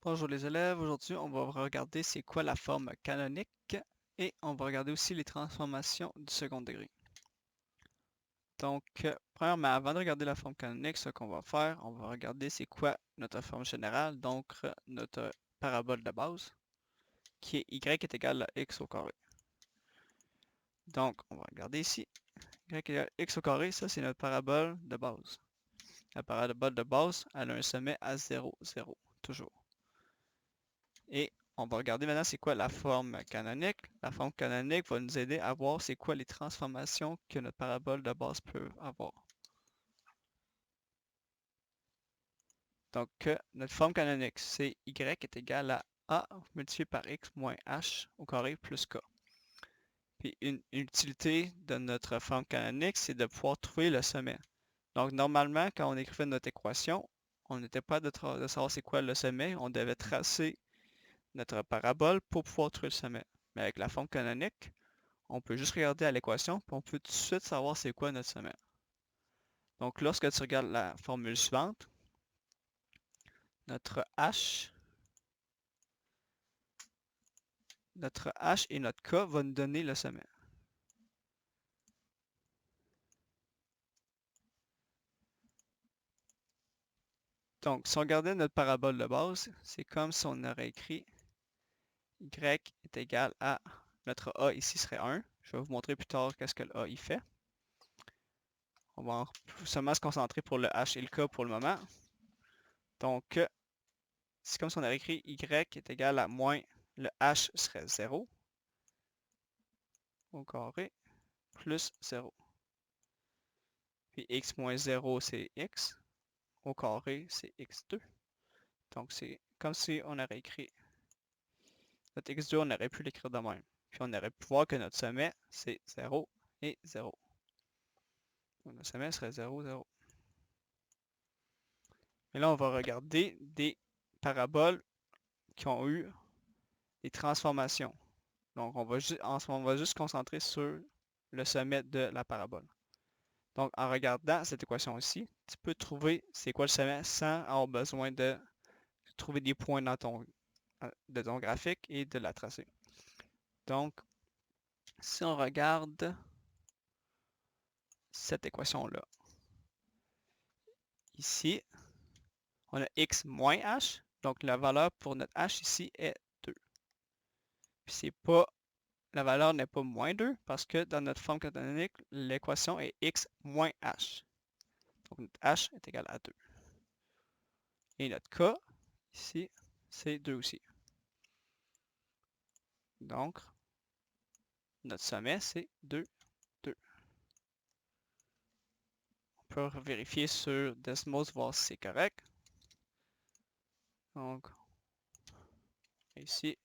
Bonjour les élèves, aujourd'hui on va regarder c'est quoi la forme canonique et on va regarder aussi les transformations du second degré. Donc, premièrement, avant de regarder la forme canonique, ce qu'on va faire, on va regarder c'est quoi notre forme générale, donc notre parabole de base, qui est y est égal à x au carré. Donc, on va regarder ici, y égale à x au carré, ça c'est notre parabole de base. La parabole de base, elle a un sommet à 0, 0, toujours. Et on va regarder maintenant c'est quoi la forme canonique. La forme canonique va nous aider à voir c'est quoi les transformations que notre parabole de base peut avoir. Donc, notre forme canonique, c'est y est égal à a multiplié par x moins h au carré plus k. Puis une utilité de notre forme canonique, c'est de pouvoir trouver le sommet. Donc, normalement, quand on écrivait notre équation, on n'était pas de savoir c'est quoi le sommet, on devait tracer notre parabole pour pouvoir trouver le sommet. Mais avec la forme canonique, on peut juste regarder à l'équation, puis on peut tout de suite savoir c'est quoi notre sommet. Donc, lorsque tu regardes la formule suivante, notre h et notre k vont nous donner le sommet. Donc, si on regardait notre parabole de base, c'est comme si on aurait écrit y est égal à, notre a ici serait 1. Je vais vous montrer plus tard qu'est-ce que le a y fait. On va seulement se concentrer pour le h et le k pour le moment. Donc, c'est comme si on avait écrit y est égal à moins le h serait 0 au carré plus 0. Puis x moins 0, c'est x. Au carré, c'est x2. Donc, c'est comme si on aurait écrit notre x2, on aurait pu l'écrire de même. Puis on aurait pu voir que notre sommet, c'est 0 et 0. Donc, le sommet serait 0, 0. Et là, on va regarder des paraboles qui ont eu des transformations. Donc, on va juste se concentrer sur le sommet de la parabole. Donc, en regardant cette équation ici, tu peux trouver c'est quoi le sommet sans avoir besoin de trouver des points dans ton graphique et de la tracer. Donc, si on regarde cette équation-là, ici, on a x moins h, donc la valeur pour notre h ici est 2. Puis c'est pas, la valeur n'est pas moins 2 parce que dans notre forme canonique, l'équation est x moins h. Donc notre h est égal à 2. Et notre k, ici, c'est 2 aussi. Donc, notre sommet, c'est 2, 2. On peut vérifier sur Desmos, voir si c'est correct. Donc, ici,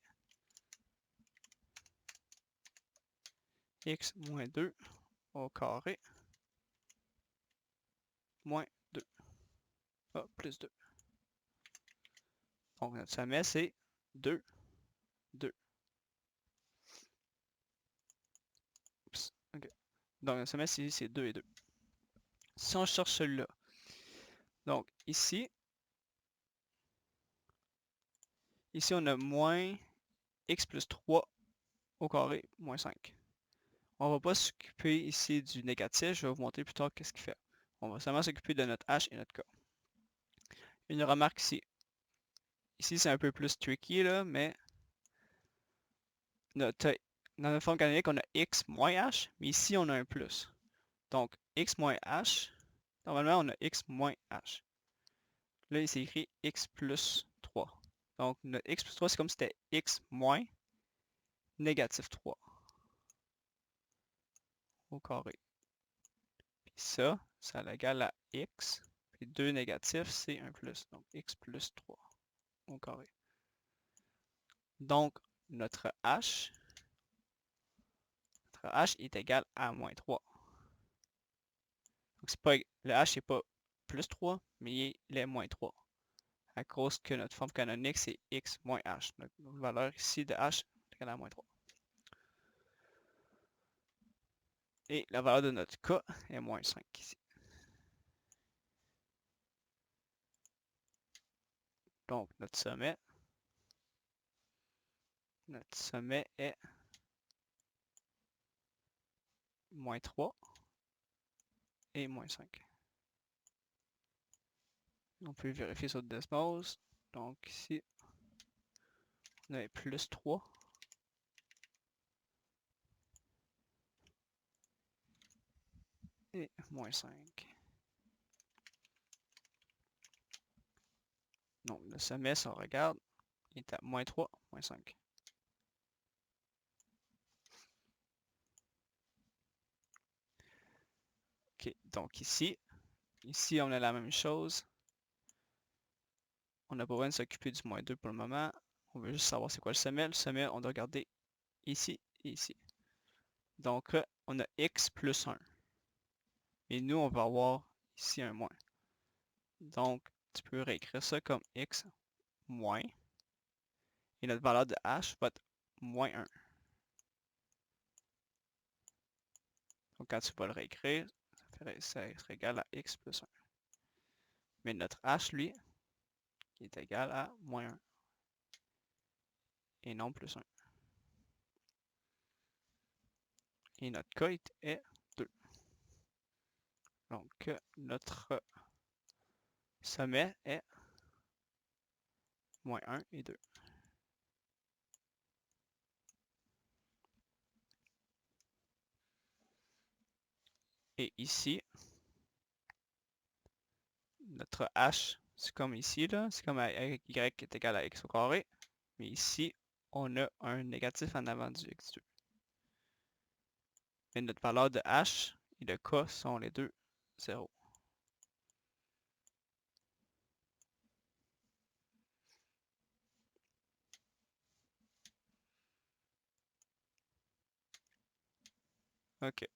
x moins 2 au carré moins 2. Ah, plus 2. Donc, notre sommet, c'est 2, 2. Oups, ok. Donc, notre sommet, c'est 2 et 2. Si on cherche celui-là, donc ici, on a moins x plus 3 au carré moins 5. On ne va pas s'occuper ici du négatif, je vais vous montrer plus tard qu'est-ce qu'il fait. On va seulement s'occuper de notre h et notre k. Une remarque ici. Ici, c'est un peu plus tricky, là, mais dans notre forme canonique, on a x moins h, mais ici, on a un plus. Donc, x moins h, normalement, on a x moins h. Là, il s'est écrit x plus 3. Donc, notre x plus 3, c'est comme si c'était x moins négatif 3 au carré. Puis ça l'égale à x. Puis 2 négatifs, c'est un plus. Donc, x plus 3 au carré. Donc, notre h est égal à moins 3. Donc, le h n'est pas plus 3, mais il est moins 3. À cause que notre forme canonique, c'est x moins h. Donc, notre valeur ici de h est égale à moins 3. Et la valeur de notre k est moins 5 ici. Donc, notre sommet, Notre sommet est moins 3 et moins 5. On peut vérifier sur Desmos. Donc ici, on a plus 3. Et moins 5. Donc le sommet, si on regarde, il est à moins 3, moins 5. Ok, donc ici on a la même chose. On n'a pas besoin de s'occuper du moins 2 pour le moment. On veut juste savoir c'est quoi le sommet. Le sommet, on doit regarder ici et ici. Donc on a x plus 1. Et nous, on va avoir ici un moins. Donc, tu peux réécrire ça comme x moins. Et notre valeur de h va être moins 1. Donc, quand tu vas le réécrire, ça sera égal à x plus 1. Mais notre h, lui, est égal à moins 1. Et non plus 1. Et notre k est 2. Donc, notre sommet est moins 1 et 2. Et ici, notre h, c'est comme ici, là, c'est comme y est égal à x au carré. Mais ici, on a un négatif en avant du x2. Mais notre valeur de h et de k sont les deux 0. OK.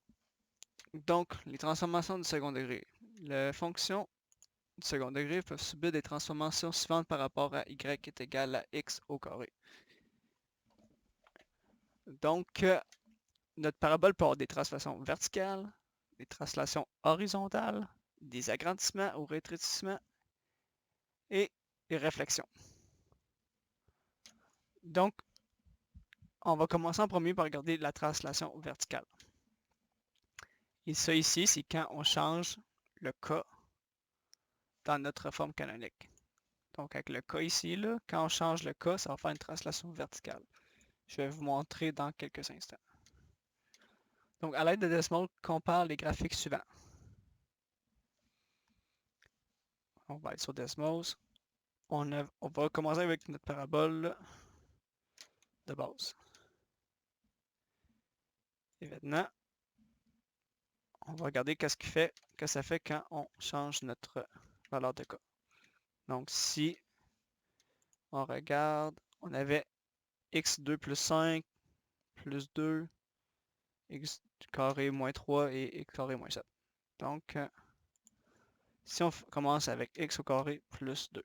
Donc, les transformations du second degré. Les fonctions du second degré peuvent subir des transformations suivantes par rapport à y est égal à x au carré. Donc, notre parabole peut avoir des translations verticales, des translations horizontales, des agrandissements ou rétrécissements et des réflexions. Donc, on va commencer en premier par regarder la translation verticale. Et ça ici, c'est quand on change le k dans notre forme canonique. Donc avec le k ici, là, quand on change le k, ça va faire une translation verticale. Je vais vous montrer dans quelques instants. Donc à l'aide de Desmos, compare les graphiques suivants. On va aller sur Desmos. On va commencer avec notre parabole de base. Et maintenant, on va regarder qu'est-ce que ça fait quand on change notre valeur de k. Donc si on regarde, on avait x2 plus 5 plus 2, x carré moins 3 et x carré moins 7. Donc, si on commence avec x au carré plus 2.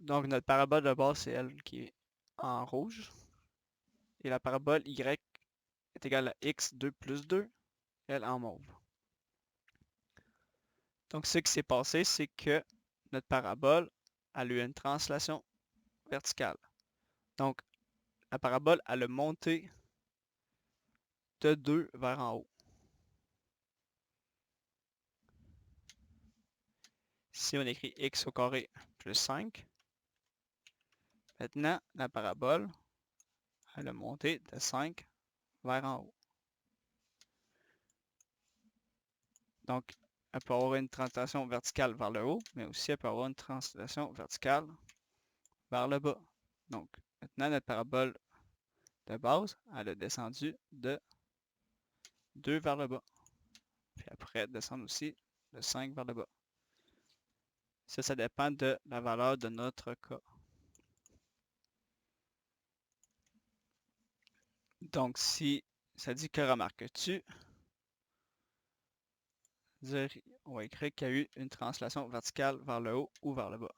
Donc, notre parabole de base, c'est elle qui est en rouge. Et la parabole y est égale à x2 plus 2, elle en mauve. Donc, ce qui s'est passé, c'est que notre parabole a eu une translation verticale. Donc, la parabole a le monté de 2 vers en haut. Si on écrit x au carré plus 5, maintenant, la parabole a le monté de 5 vers en haut. Donc, elle peut avoir une translation verticale vers le haut, mais aussi elle peut avoir une translation verticale vers le bas. Donc, maintenant, notre parabole de base, elle a descendu de 2 vers le bas. Puis après, descendre aussi de 5 vers le bas. Ça dépend de la valeur de notre k. Donc, si ça dit que remarques-tu, on va écrire qu'il y a eu une translation verticale vers le haut ou vers le bas.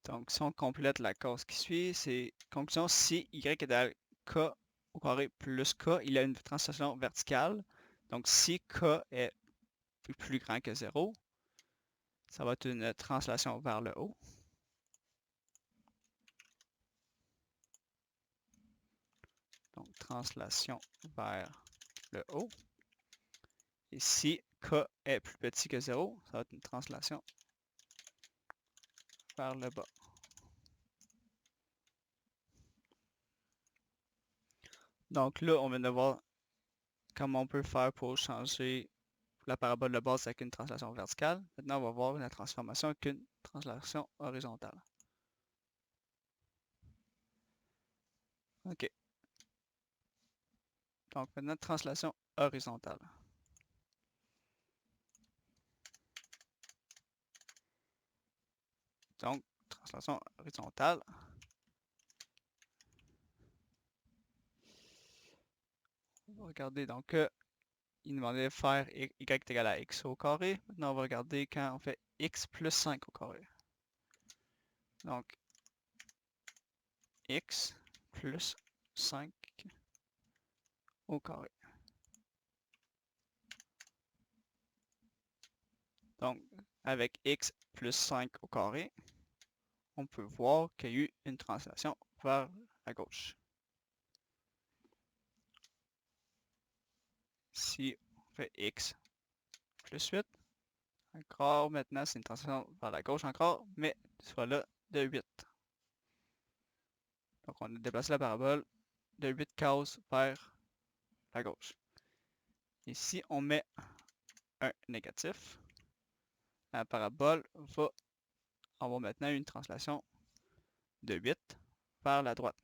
Donc, si on complète la case qui suit, c'est conclusion, si y est égal k au carré plus k, il a une translation verticale. Donc, si k est plus grand que 0, ça va être une translation vers le haut. Donc, translation vers le haut. Et si k est plus petit que 0, ça va être une translation vers le bas. Donc là, on vient de voir comment on peut faire pour changer la parabole de base avec une translation verticale. Maintenant, on va voir la transformation avec une translation horizontale. OK. Donc maintenant, translation horizontale. Donc, translation horizontale. On va regarder donc, il nous demandait de faire y est égal à x au carré. Maintenant, on va regarder quand on fait x plus 5 au carré. Donc, x plus 5 au carré. Donc, avec x plus 5 au carré, on peut voir qu'il y a eu une translation vers la gauche. Si on fait x plus 8, encore maintenant, c'est une translation vers la gauche encore, mais cette fois-là de 8. Donc, on a déplacé la parabole de 8 cases vers la gauche. Et si on met un négatif, la parabole va avoir maintenant une translation de 8 vers la droite.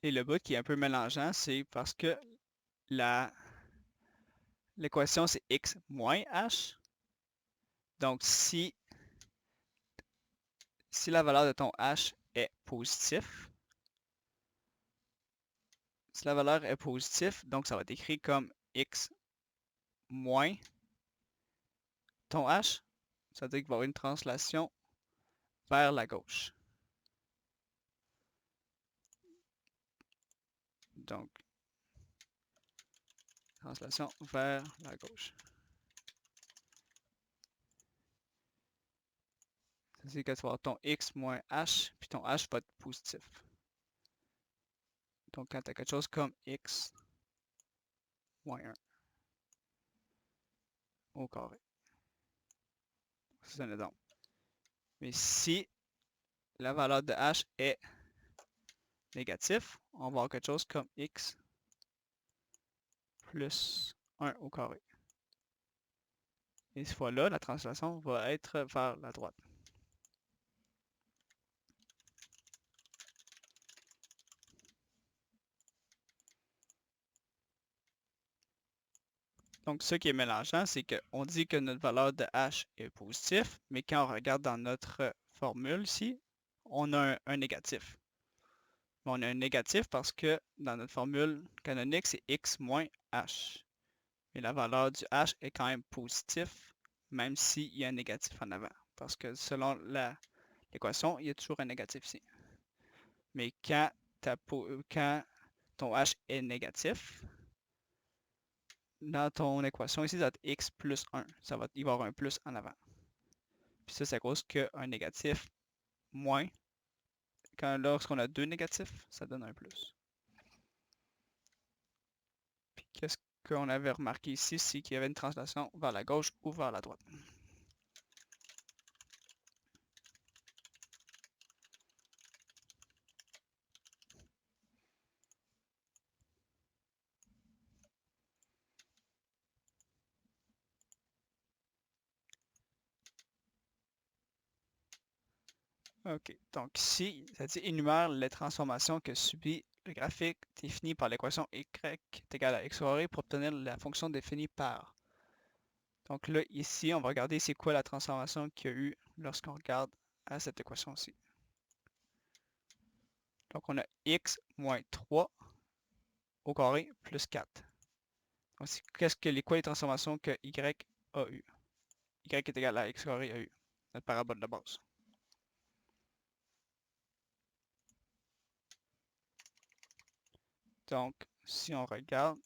Et le bout qui est un peu mélangeant, c'est parce que l'équation c'est x moins h. Donc si la valeur de ton h est positive, si la valeur est positive, donc ça va être écrit comme x moins ton h. Ça veut dire qu'il va y avoir une translation vers la gauche. Donc, translation vers la gauche. C'est que tu vas avoir ton x moins h, puis ton h va être positif. Donc, quand tu as quelque chose comme x moins 1 au carré. C'est un exemple. Mais si la valeur de h est négative, on va avoir quelque chose comme x plus 1 au carré. Et cette fois-là, la translation va être vers la droite. Donc, ce qui est mélangeant, c'est qu'on dit que notre valeur de h est positive, mais quand on regarde dans notre formule ici, on a un négatif. On a un négatif parce que dans notre formule canonique, c'est x moins h. Mais la valeur du h est quand même positif, même s'il y a un négatif en avant. Parce que selon l'équation, il y a toujours un négatif ici. Mais quand ton h est négatif, dans ton équation ici, ça va être x plus 1. Il va y avoir un plus en avant. Puis ça, c'est à cause qu'un négatif moins, lorsqu'on a deux négatifs, ça donne un plus. Puis qu'est-ce qu'on avait remarqué ici, c'est qu'il y avait une translation vers la gauche ou vers la droite. OK. Donc ici, ça dit énumère les transformations que subit le graphique défini par l'équation y est égal à x carré pour obtenir la fonction définie par. Donc là, ici, on va regarder c'est quoi la transformation qu'il y a eu lorsqu'on regarde à cette équation-ci. Donc on a x moins 3 au carré plus 4. Donc, c'est quoi les transformations que y a eu? Y est égal à x carré a eu, notre parabole de base. Donc, si on regarde,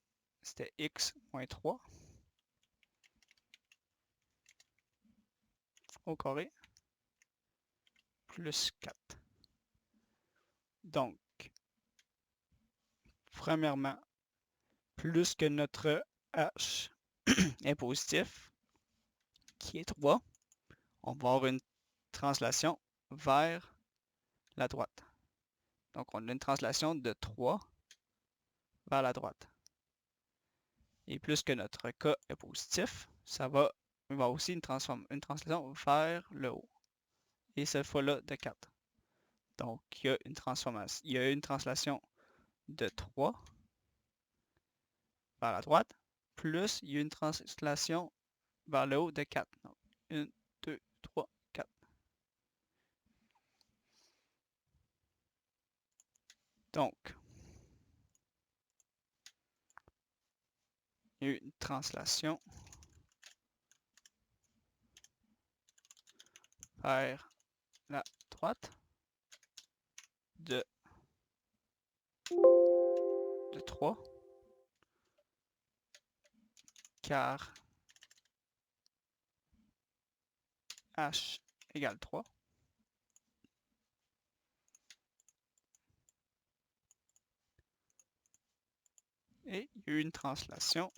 c'était x moins 3 au carré plus 4. Donc, premièrement, plus que notre h est positif, qui est 3, on va avoir une translation vers la droite. Donc, on a une translation de 3 vers la droite. Et plus que notre k est positif, ça va avoir aussi une translation vers le haut. Et cette fois-là de 4. Donc, il y a une transformation. Il y a une translation de 3 vers la droite, plus il y a une translation vers le haut de 4. Donc, 1, 2, 3, 4. Donc, il y a eu une translation vers la droite de 3, car h égale 3. Et il y a eu une translation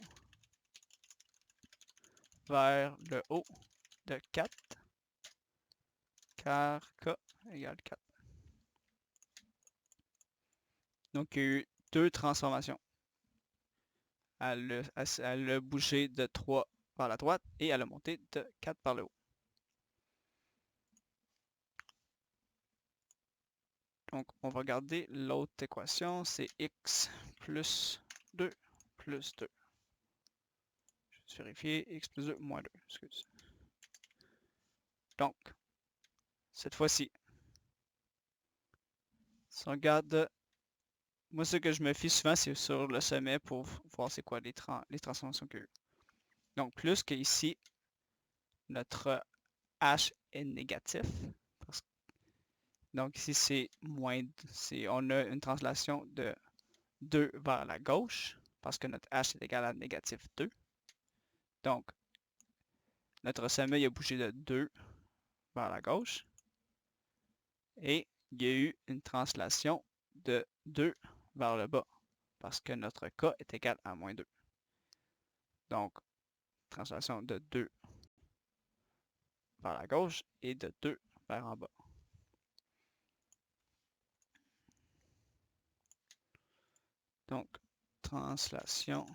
vers le haut de 4, car k égale 4. Donc, il y a eu deux transformations. Elle a bougé de 3 vers la droite et elle a monté de 4 par le haut. Donc, on va regarder l'autre équation, c'est x plus 2 plus 2. Je vais vérifier, x plus 2 moins 2, excuse. Donc, cette fois-ci, si on regarde, moi ce que je me fie souvent, c'est sur le sommet pour voir c'est quoi les transformations qu'il y a eu. Donc, plus qu'ici, notre h est négatif. Donc ici, c'est moins, on a une translation de 2 vers la gauche, parce que notre h est égal à négatif 2. Donc, notre sommet a bougé de 2 vers la gauche. Et il y a eu une translation de 2 vers le bas, parce que notre k est égal à moins 2. Donc, translation de 2 vers la gauche et de 2 vers en bas. Donc, translation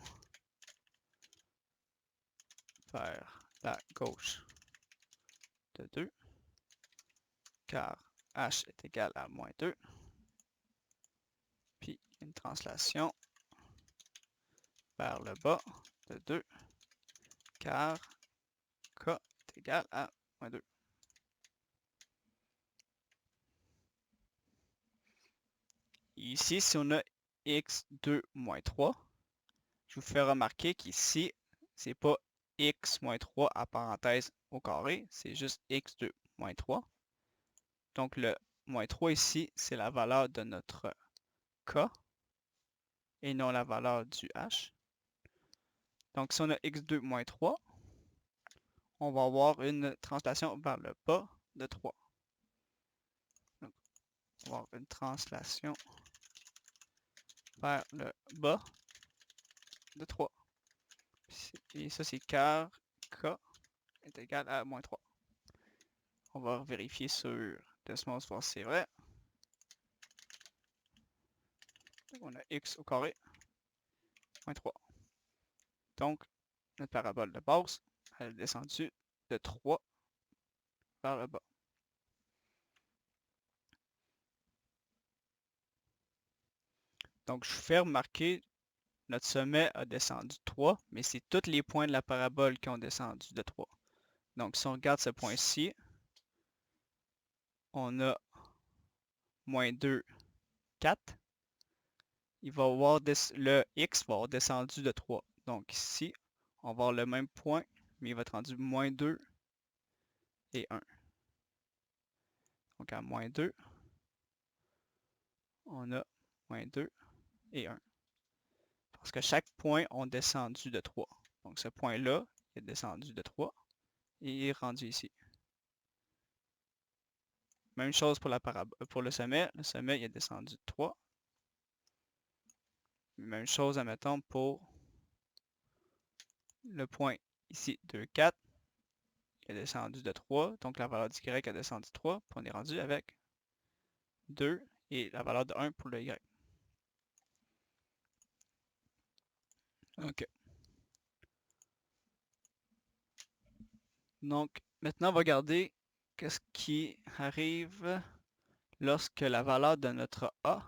vers la gauche de 2, car h est égal à moins 2. Puis une translation vers le bas de 2, car k est égal à moins 2. Ici, si on a x2 moins 3, je vous fais remarquer qu'ici, c'est pas x moins 3 à parenthèse au carré, c'est juste x2 moins 3. Donc le moins 3 ici, c'est la valeur de notre k et non la valeur du h. Donc si on a x2 moins 3, on va avoir une translation vers le bas de 3. Donc, on va avoir une translation vers le bas de 3. Et ça, c'est car k est égal à moins 3. On va vérifier sur Desmos voir si c'est vrai. On a x au carré moins 3. Donc, notre parabole de base, elle est descendue de 3 vers le bas. Donc, je fais remarquer, notre sommet a descendu 3, mais c'est tous les points de la parabole qui ont descendu de 3. Donc, si on regarde ce point-ci, on a moins 2, 4. Il va avoir le x va avoir descendu de 3. Donc ici, on va avoir le même point, mais il va être rendu moins 2 et 1. Donc à moins 2, on a moins 2 et 1. Parce que chaque point a descendu de 3. Donc ce point-là est descendu de 3 et il est rendu ici. Même chose pour pour le sommet. Le sommet il est descendu de 3. Même chose, admettons, pour le point ici, 2, 4. Il est descendu de 3. Donc la valeur d'y a descendu de 3. Puis on est rendu avec 2 et la valeur de 1 pour le y. OK. Donc, maintenant, on va regarder qu'est-ce qui arrive lorsque la valeur de notre A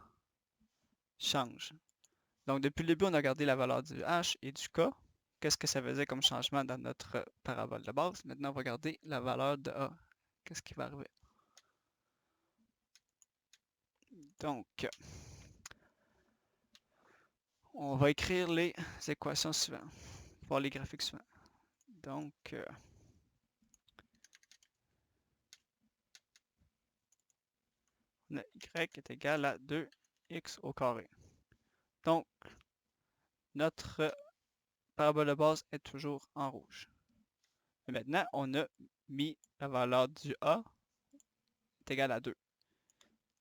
change. Donc, depuis le début, on a regardé la valeur du H et du K. Qu'est-ce que ça faisait comme changement dans notre parabole de base? Maintenant, on va regarder la valeur de A. Qu'est-ce qui va arriver? Donc, on va écrire les équations suivantes, voir les graphiques suivants. Donc, on a y est égal à 2x au carré. Donc, notre parabole de base est toujours en rouge. Et maintenant, on a mis la valeur du A est égale à 2.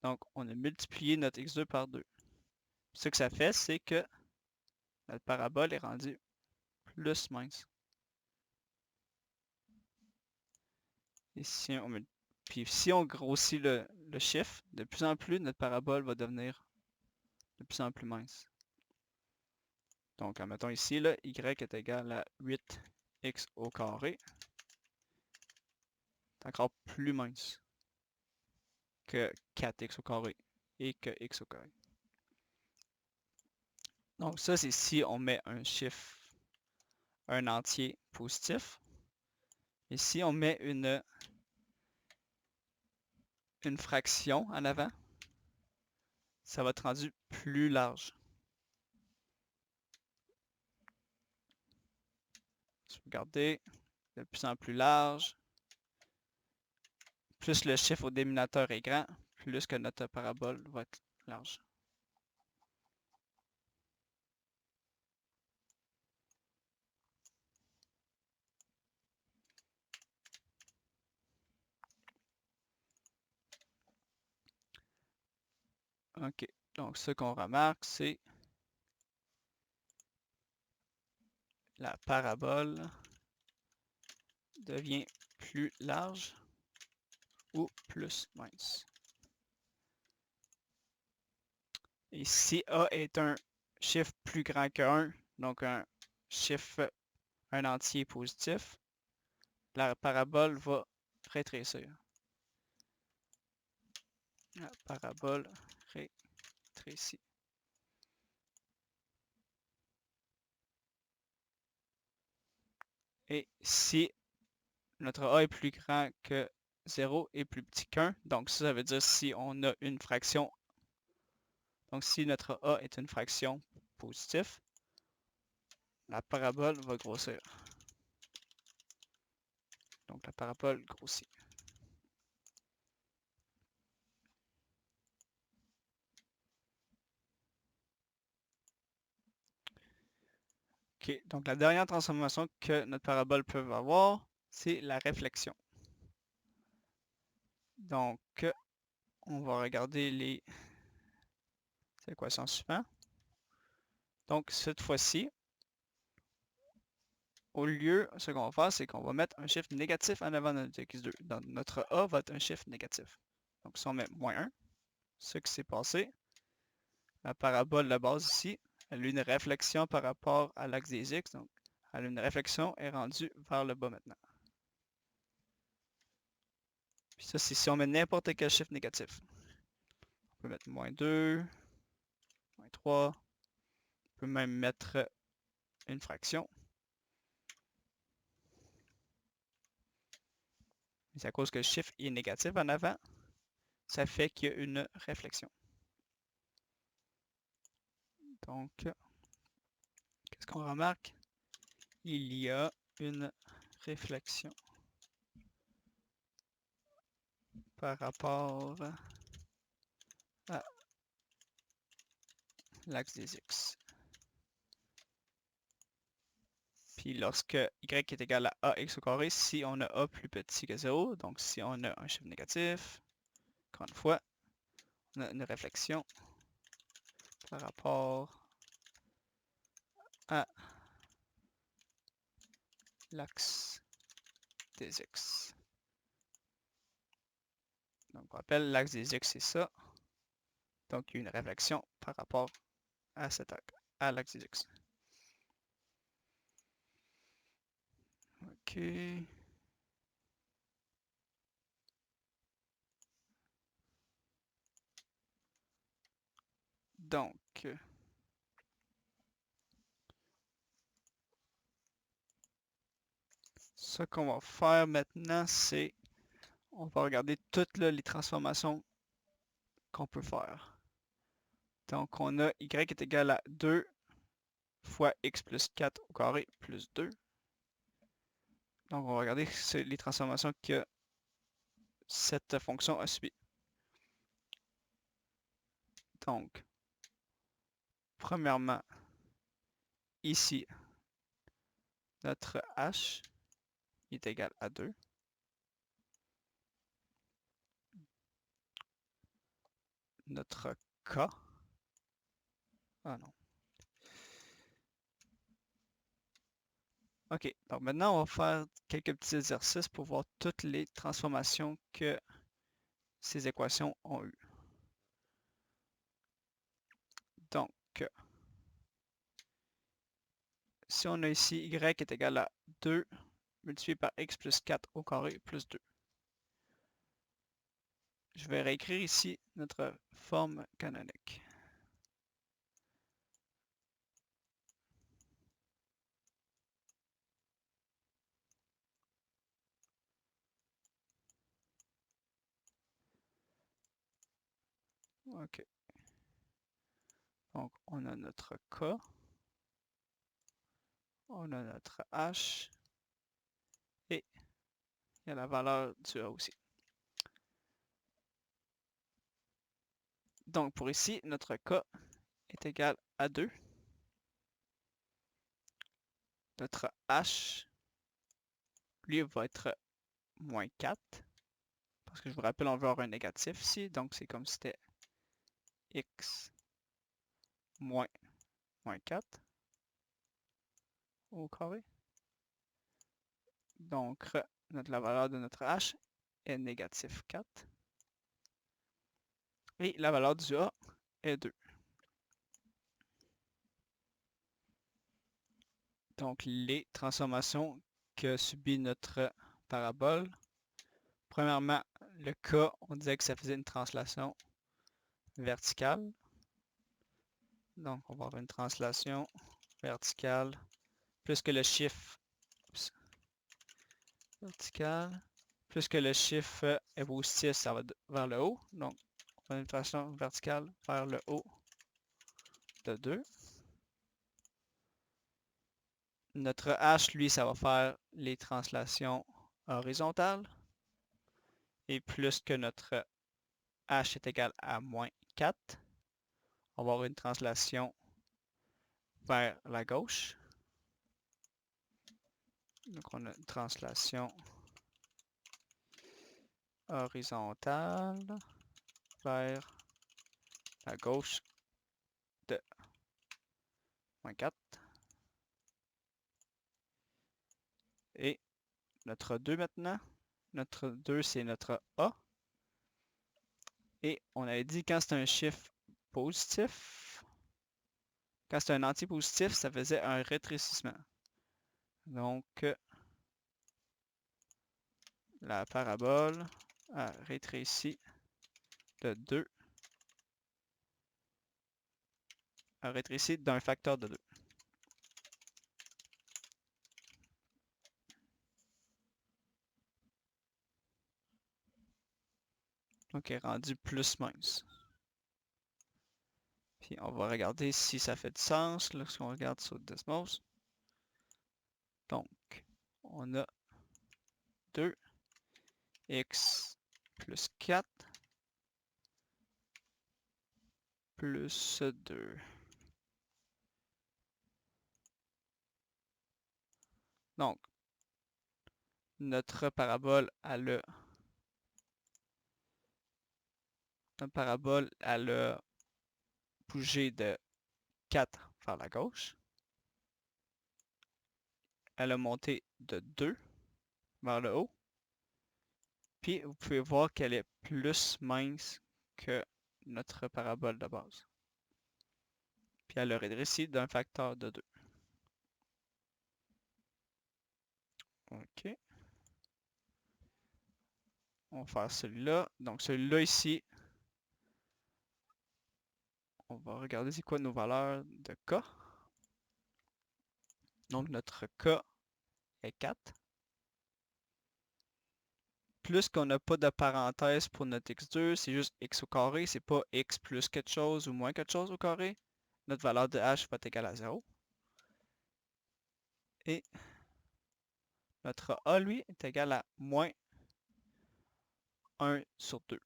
Donc, on a multiplié notre x2 par 2. Ce que ça fait, c'est que notre parabole est rendue plus mince. Et puis si on grossit le chiffre, de plus en plus, notre parabole va devenir de plus en plus mince. Donc, admettons ici, là, y est égal à 8x au carré. C'est encore plus mince que 4x au carré et que x au carré. Donc ça, c'est si on met un chiffre, un entier positif. Et si on met une fraction en avant, ça va être rendu plus large. Regardez, de plus en plus large. Plus le chiffre au dénominateur est grand, plus que notre parabole va être large. OK. Donc, ce qu'on remarque, c'est la parabole devient plus large ou plus mince. Et si A est un chiffre plus grand que 1, donc un chiffre, un entier positif, la parabole va rétrécir. La parabole rétrécit. Et si notre A est plus grand que 0 et plus petit qu'1, donc ça veut dire si on a une fraction, donc si notre A est une fraction positive, la parabole va grossir. Donc la parabole grossit. OK, donc la dernière transformation que notre parabole peut avoir, c'est la réflexion. Donc, on va regarder les équations suivantes. Donc, cette fois-ci, au lieu, ce qu'on va faire, c'est qu'on va mettre un chiffre négatif en avant de notre x2. Donc, notre A va être un chiffre négatif. Donc, si on met moins 1, ce qui s'est passé, la parabole de base ici, elle a une réflexion par rapport à l'axe des x. Donc, elle a une réflexion est rendue vers le bas maintenant. Puis ça, c'est si on met n'importe quel chiffre négatif. On peut mettre moins 2, moins 3. On peut même mettre une fraction. Mais c'est à cause que le chiffre est négatif en avant, ça fait qu'il y a une réflexion. Donc, qu'est-ce qu'on remarque? il y a une réflexion par rapport à l'axe des X. Puis lorsque y est égal à ax au carré, si on a a plus petit que 0, donc si on a un chiffre négatif, encore une fois, on a une réflexion par rapport à l'axe des X. Donc on rappelle, l'axe des X c'est ça. Donc il y a une réflexion par rapport à cet axe, à l'axe des X. OK. Donc, ce qu'on va faire maintenant, c'est on va regarder toutes les transformations qu'on peut faire. Donc, on a y est égal à 2 fois x plus 4 au carré plus 2. Donc, on va regarder les transformations que cette fonction a subies. Donc, premièrement, ici, notre h est égal à 2. Notre k, ah non. OK, donc maintenant, on va faire quelques petits exercices pour voir toutes les transformations que ces équations ont eues. Donc, si on a ici y est égal à 2 multiplié par x plus 4 au carré plus 2. Je vais réécrire ici notre forme canonique. OK. Donc, on a notre K, on a notre H, et il y a la valeur du A aussi. Donc, pour ici, notre K est égal à 2. Notre H, lui, va être moins 4. Parce que je vous rappelle, on veut avoir un négatif ici. Donc, c'est comme si c'était x moins 4 au carré. Donc, la valeur de notre h est négatif 4. Et la valeur du a est 2. Donc, les transformations que subit notre parabole. Premièrement, le cas, on disait que ça faisait une translation verticale. Donc, on va avoir une translation verticale plus que le chiffre vertical. Plus que le chiffre est positif, ça va vers le haut. Donc, on a une translation verticale vers le haut de 2. Notre H, lui, ça va faire les translations horizontales. Et plus que notre H est égal à moins 4, on va avoir une translation vers la gauche. Donc, on a une translation horizontale vers la gauche de moins 4. Et notre 2 maintenant. Notre 2, c'est notre A. Et on avait dit quand c'est un chiffre positif, quand c'est un antipositif, ça faisait un rétrécissement. Donc, la parabole a rétréci de 2, a rétréci d'un facteur de 2. Donc, est rendu plus mince. Puis, on va regarder si ça fait du sens lorsqu'on regarde sur Desmos. Donc, on a 2x plus 4 plus 2. Donc, notre parabole, elle a bougé de 4 vers la gauche. Elle a monté de 2 vers le haut. Puis, vous pouvez voir qu'elle est plus mince que notre parabole de base. Puis, elle a rétréci d'un facteur de 2. OK. On va faire celui-là. Donc, celui-là ici, on va regarder c'est quoi nos valeurs de K. Donc, notre K est 4. Plus qu'on n'a pas de parenthèse pour notre x2, c'est juste x au carré, c'est pas x plus quelque chose ou moins quelque chose au carré. Notre valeur de h va être égale à 0. Et notre a, lui, est égal à moins 1 sur 2.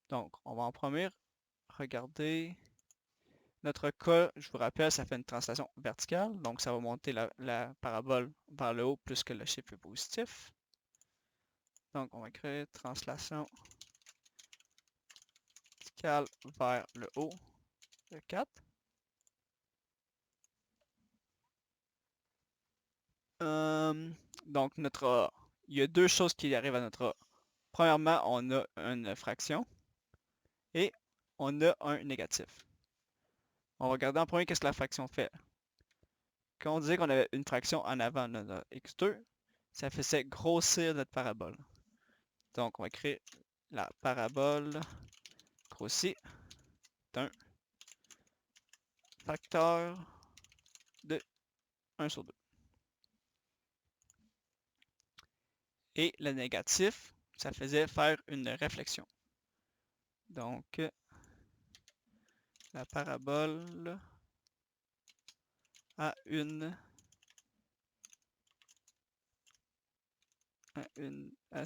Donc, on va en premier regarder notre K, je vous rappelle, ça fait une translation verticale, donc ça va monter la parabole vers le haut plus que le chiffre est positif. Donc, on va créer translation verticale vers le haut de 4. Donc, notre A, il y a deux choses qui arrivent à notre A. Premièrement, on a une fraction et on a un négatif. On va regarder en premier qu'est-ce que la fraction fait. Quand on disait qu'on avait une fraction en avant de notre x2, ça faisait grossir notre parabole. Donc, on va créer la parabole grossie d'un facteur de 1 sur 2. Et le négatif, ça faisait faire une réflexion. Donc, la parabole a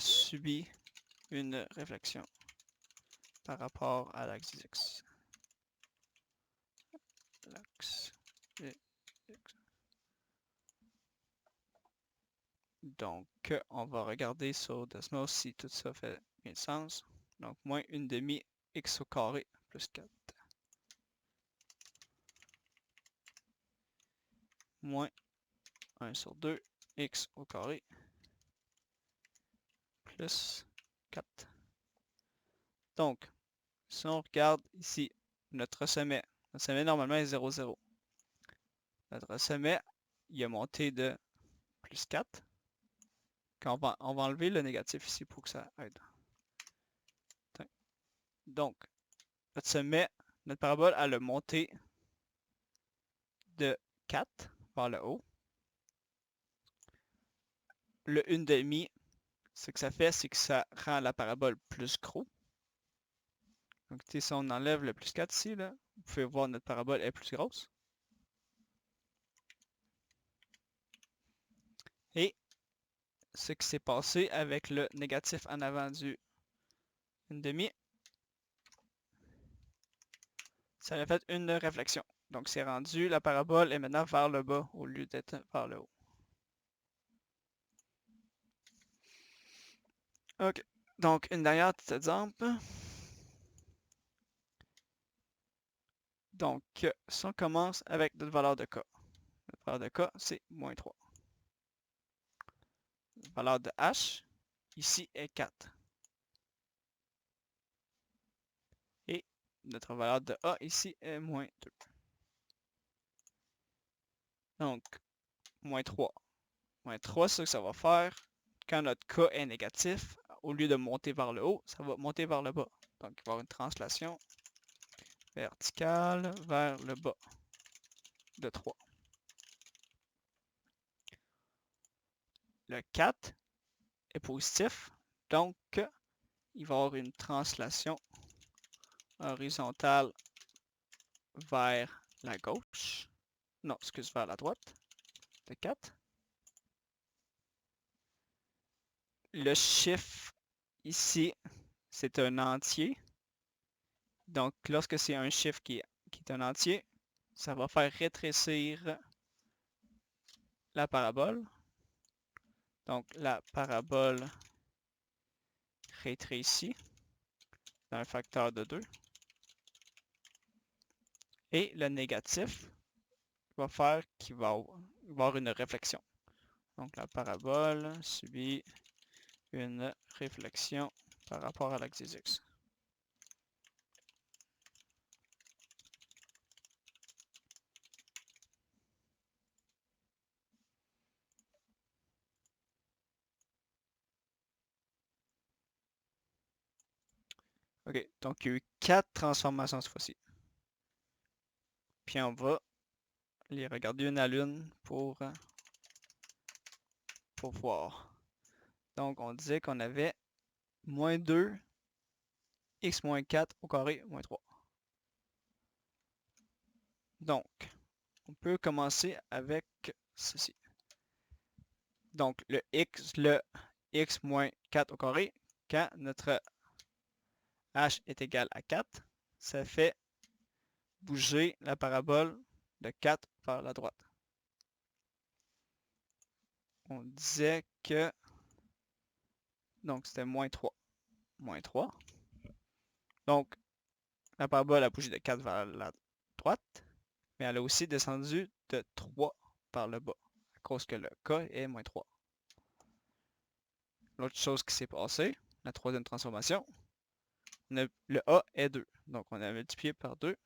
subi une réflexion par rapport à l'axe x. L'axe x. Donc, on va regarder sur Desmos si tout ça fait bien de sens. Donc, moins 1/2 x au carré plus 4. Moins 1 sur 2 x au carré plus 4. Donc, si on regarde ici, notre sommet normalement est 0, 0. Notre sommet, il a monté de plus 4. On va enlever le négatif ici pour que ça aide. Donc, notre sommet, notre parabole, elle a monté de 4 vers le haut. Le 1/2, ce que ça fait, c'est que ça rend la parabole plus gros. Donc, si on enlève le plus 4 ici, là, vous pouvez voir notre parabole est plus grosse. Et ce qui s'est passé avec le négatif en avant du 1/2, ça a fait une réflexion. Donc, c'est rendu, la parabole est maintenant vers le bas au lieu d'être vers le haut. OK. Donc, une dernière petit exemple. Donc, si on commence avec notre valeur de K. Notre valeur de K, c'est moins 3. La valeur de H, ici, est 4. Et notre valeur de A, ici, est moins 2. Donc, moins 3. Moins 3, c'est ce que ça va faire. Quand notre K est négatif, au lieu de monter vers le haut, ça va monter vers le bas. Donc, il va y avoir une translation verticale vers le bas de 3. Le 4 est positif, donc il va y avoir une translation horizontale vers la gauche. Non, excuse, vers la droite. de 4. Le chiffre ici, c'est un entier. Donc, lorsque c'est un chiffre qui est un entier, ça va faire rétrécir la parabole. Donc, la parabole rétrécit d'un facteur de 2. Et le négatif va faire qu'il va avoir une réflexion. Donc, la parabole subit une réflexion par rapport à l'axe des X. OK, donc il y a eu 4 transformations cette fois-ci. Puis on va les regarder une à l'une pour voir. Donc on disait qu'on avait moins 2, x moins 4 au carré moins 3. Donc, on peut commencer avec ceci. Donc, le x moins 4 au carré, quand notre h est égal à 4, ça fait bouger la parabole de 4 vers la droite. On disait que, donc c'était moins 3. Moins 3. Donc, la parabole a bougé de 4 vers la droite, mais elle a aussi descendu de 3 par le bas, à cause que le k est moins 3. L'autre chose qui s'est passée, la troisième transformation, le a est 2. Donc, on a multiplié par 2.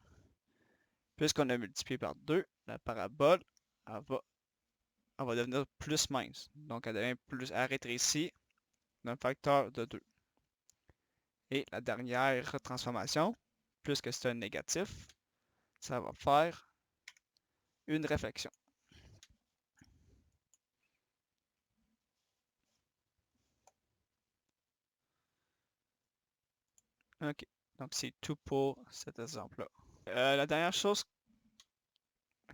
Puisqu'on a multiplié par 2, la parabole, elle va devenir plus mince. Donc, elle devient plus, elle rétrécit d'un facteur de 2. Et la dernière transformation, puisque c'est un négatif, ça va faire une réflexion. OK. Donc, c'est tout pour cet exemple-là. La dernière chose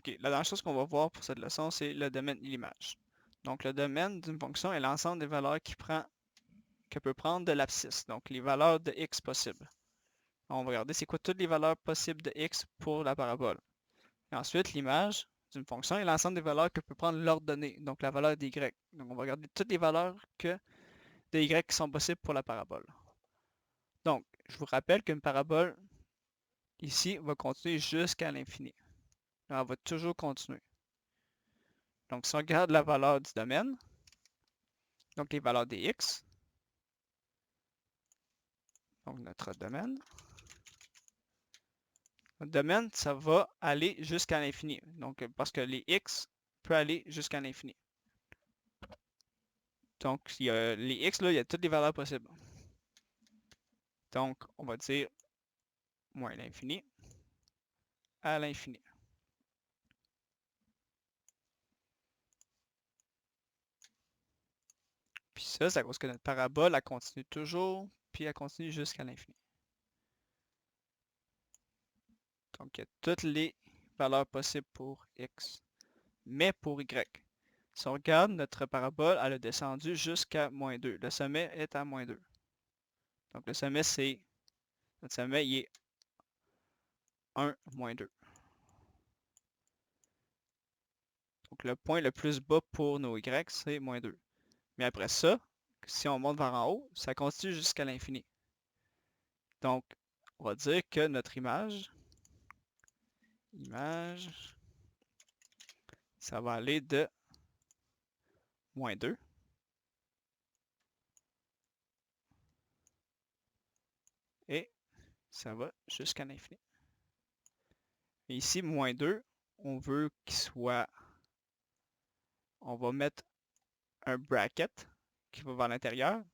qu'on va voir pour cette leçon, c'est le domaine et l'image. Donc, le domaine d'une fonction est l'ensemble des valeurs que peut prendre de l'abscisse. Donc, les valeurs de x possibles. On va regarder c'est quoi toutes les valeurs possibles de x pour la parabole. Et ensuite, l'image d'une fonction est l'ensemble des valeurs que peut prendre l'ordonnée, donc la valeur d'y. Donc, on va regarder toutes les valeurs de y qui sont possibles pour la parabole. Donc, je vous rappelle qu'une parabole, ici, va continuer jusqu'à l'infini. Elle va toujours continuer. Donc, si on regarde la valeur du domaine, donc les valeurs des x, donc notre domaine, ça va aller jusqu'à l'infini. Donc, parce que les x peuvent aller jusqu'à l'infini. Donc, il y a les x, là, il y a toutes les valeurs possibles. Donc, on va dire moins l'infini à l'infini. Puis ça, c'est à cause que notre parabole, elle continue toujours, puis elle continue jusqu'à l'infini. Donc, il y a toutes les valeurs possibles pour x, mais pour y. Si on regarde notre parabole, elle a descendu jusqu'à moins 2. Le sommet est à moins 2. Donc, le sommet, notre sommet, il est 1, moins 2. Donc, le point le plus bas pour nos y, c'est moins 2. Mais après ça, si on monte vers en haut, ça continue jusqu'à l'infini. Donc, on va dire que notre image, ça va aller de moins 2 et ça va jusqu'à l'infini. Et ici, moins 2, on veut qu'il soit... On va mettre un bracket qui va vers l'intérieur.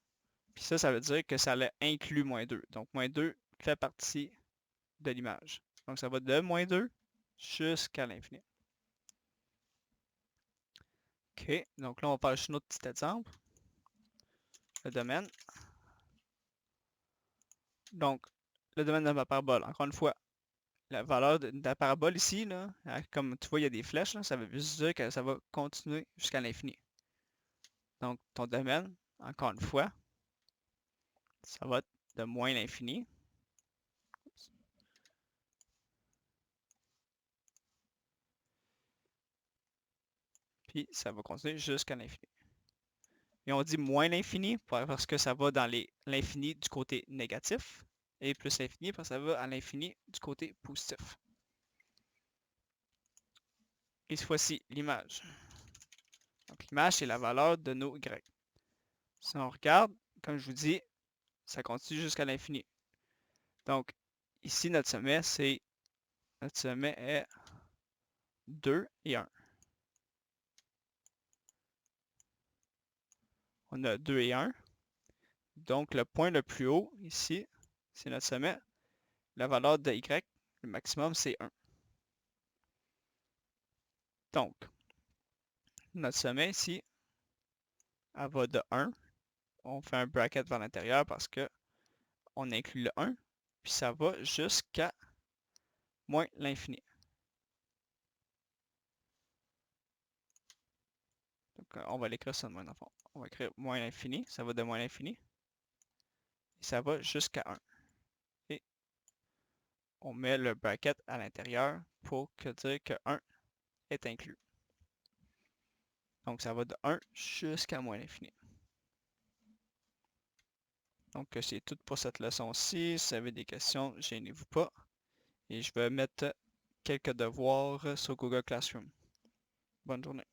Puis ça veut dire que ça inclut moins 2. Donc, moins 2 fait partie de l'image. Donc, ça va de moins 2 jusqu'à l'infini. OK, donc là, on va faire juste un autre petit exemple. Le domaine. Donc, le domaine de ma parabole, encore une fois, la valeur de la parabole ici, là, comme tu vois, il y a des flèches, là, ça veut juste dire que ça va continuer jusqu'à l'infini. Donc, ton domaine, encore une fois, ça va de moins l'infini. Puis, ça va continuer jusqu'à l'infini. Et on dit moins l'infini parce que ça va dans l'infini du côté négatif. Et plus l'infini parce que ça va à l'infini du côté positif. Et cette fois-ci, l'image. Donc, l'image, c'est la valeur de nos y. Si on regarde, comme je vous dis, ça continue jusqu'à l'infini. Donc, ici, notre sommet est 2 et 1. On a 2 et 1. Donc, le point le plus haut, ici, c'est notre sommet. La valeur de y, le maximum, c'est 1. Donc, notre sommet ici, elle va de 1. On fait un bracket vers l'intérieur parce que on inclut le 1. Puis ça va jusqu'à moins l'infini. Donc, on va l'écrire ça de moins enfant. On va écrire moins l'infini. Ça va de moins l'infini. Et ça va jusqu'à 1. Et on met le bracket à l'intérieur pour dire que 1 est inclus. Donc, ça va de 1 jusqu'à moins l'infini. Donc, c'est tout pour cette leçon-ci. Si vous avez des questions, gênez-vous pas. Et je vais mettre quelques devoirs sur Google Classroom. Bonne journée.